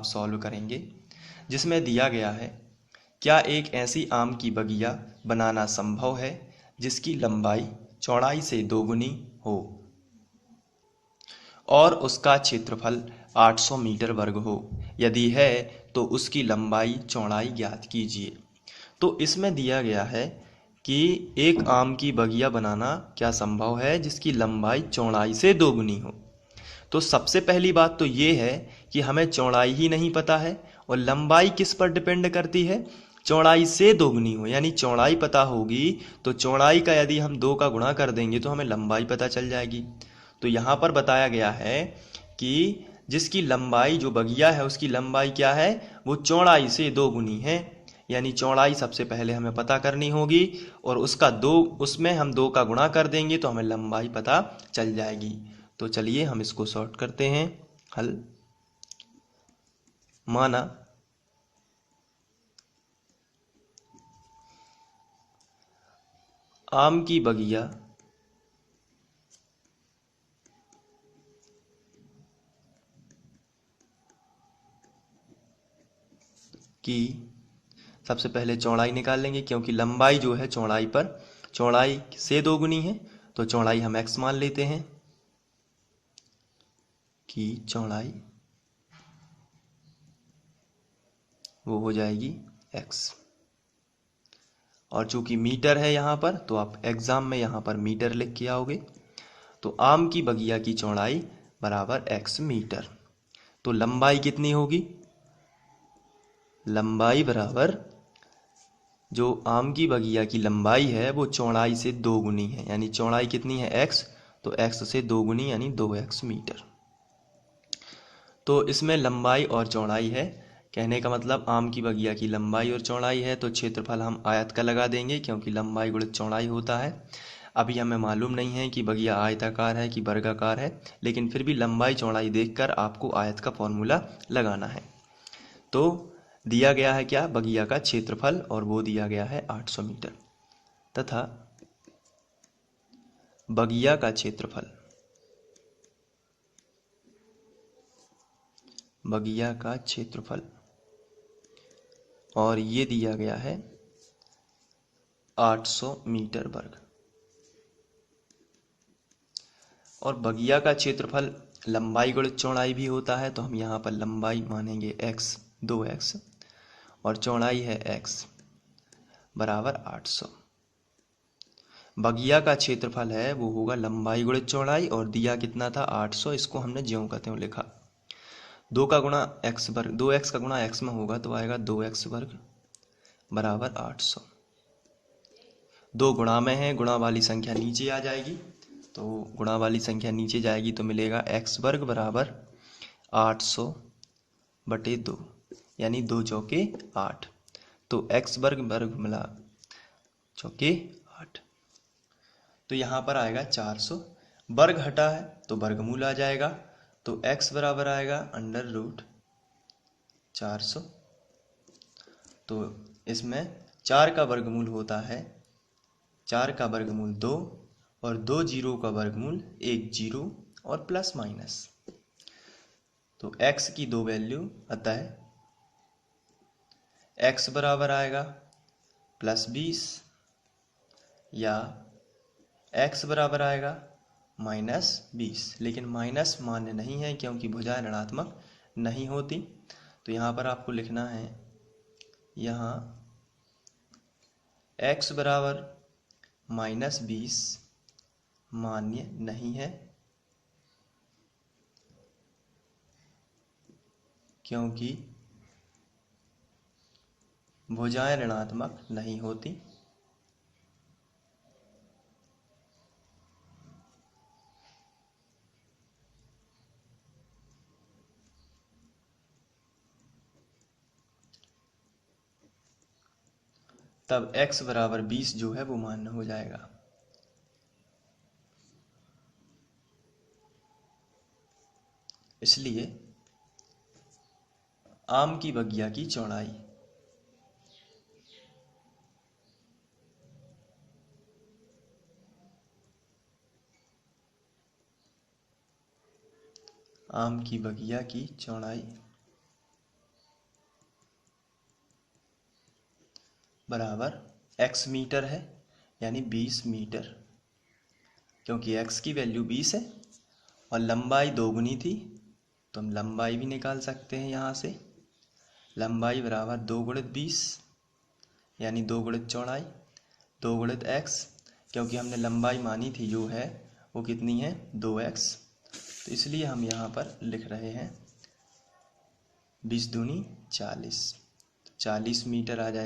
Solve करेंगे, जिसमें दिया गया है क्या एक ऐसी आम की बगिया बनाना संभव है जिसकी लंबाई चौड़ाई से दोगुनी हो और उसका क्षेत्रफल 800 मीटर वर्ग हो। यदि है तो उसकी लंबाई चौड़ाई ज्ञात कीजिए। तो इसमें दिया गया है कि एक आम की बगिया बनाना क्या संभव है जिसकी लंबाई चौड़ाई से दोगुनी हो। तो सबसे पहली बात तो ये है कि हमें चौड़ाई ही नहीं पता है, और लंबाई किस पर डिपेंड करती है, चौड़ाई से दोगुनी हो। यानी चौड़ाई पता होगी तो चौड़ाई का यदि हम 2 का गुणा कर देंगे तो हमें लंबाई पता चल जाएगी। तो यहाँ पर बताया गया है कि जिसकी लंबाई, जो बगिया है उसकी लंबाई क्या है, वो चौड़ाई से दोगुनी है। यानी चौड़ाई सबसे पहले हमें पता करनी होगी और उसमें हम 2 का गुणा कर देंगे तो हमें लंबाई पता चल जाएगी। तो चलिए हम इसको सॉर्ट करते हैं। हल, माना आम की बगिया की सबसे पहले चौड़ाई निकाल लेंगे, क्योंकि लंबाई जो है चौड़ाई से दोगुनी है, तो चौड़ाई हम x मान लेते हैं कि चौड़ाई वो हो जाएगी x। और चूंकि मीटर है यहाँ पर, तो आप एग्जाम में यहाँ पर मीटर लिख के आओगे। तो आम की बगिया की चौड़ाई बराबर x मीटर। तो लंबाई कितनी होगी, लंबाई बराबर, जो आम की बगिया की लंबाई है वो चौड़ाई से दोगुनी है। यानी चौड़ाई कितनी है x, तो x से दोगुनी यानी 2x मीटर। तो इसमें लंबाई और चौड़ाई है, कहने का मतलब आम की बगिया की लंबाई और चौड़ाई है, तो क्षेत्रफल हम आयत का लगा देंगे क्योंकि लंबाई गुणित चौड़ाई होता है। अभी हमें मालूम नहीं है कि बगिया आयताकार है कि वर्गाकार है, लेकिन फिर भी लंबाई चौड़ाई देखकर आपको आयत का फॉर्मूला लगाना है। तो दिया गया है क्या, बगिया का क्षेत्रफल, और वो दिया गया है 800 मीटर, तथा बगिया का क्षेत्रफल, बगिया का क्षेत्रफल, और ये दिया गया है 800 मीटर वर्ग। और बगिया का क्षेत्रफल लंबाई गुणित चौड़ाई भी होता है, तो हम यहाँ पर लंबाई मानेंगे x, 2x, और चौड़ाई है x बराबर 800। बगिया का क्षेत्रफल है वो होगा लंबाई गुणित चौड़ाई, और दिया कितना था 800, इसको हमने ज्यों का त्यों लिखा। 2 का गुणा x वर्ग, 2x का गुणा x में होगा तो आएगा 2x वर्ग बराबर 800। 2 गुणा में है, गुणा वाली संख्या नीचे आ जाएगी, तो गुणा वाली संख्या नीचे जाएगी तो मिलेगा x वर्ग बराबर 800 बटे 2, यानी 2 चौके 8। तो x वर्ग वर्ग मिला चौके 8, तो यहाँ पर आएगा 400। वर्ग हटा है तो वर्गमूल आ जाएगा, तो x बराबर आएगा अंडर रूट 400। तो इसमें 4 का वर्गमूल होता है, 4 का वर्गमूल 2, और 2 जीरो का वर्गमूल 1 जीरो और प्लस माइनस। तो x की 2 वैल्यू, अतः x बराबर आएगा +20, या x बराबर आएगा -20। लेकिन माइनस मान्य नहीं है क्योंकि भुजाएं ऋणात्मक नहीं होती। तो यहाँ पर आपको लिखना है, यहाँ x बराबर -20 मान्य नहीं है, क्योंकि भुजाएं ऋणात्मक नहीं होती। तब x बराबर 20 जो है वो मान्य हो जाएगा। इसलिए आम की बगिया की चौड़ाई आम की बगिया की चौड़ाई बराबर x मीटर है, यानी 20 मीटर, क्योंकि x की वैल्यू 20 है और लंबाई दोगुनी थी तो हम लंबाई भी निकाल सकते हैं यहाँ से। लंबाई बराबर 2 गुणित 20 यानी 2 गुणित चौड़ाई, 2 गुणित x, क्योंकि हमने लंबाई मानी थी जो है वो कितनी है 2x, तो इसलिए हम यहाँ पर लिख रहे हैं 20 दूनी 40, 40 मीटर आ जाएगा।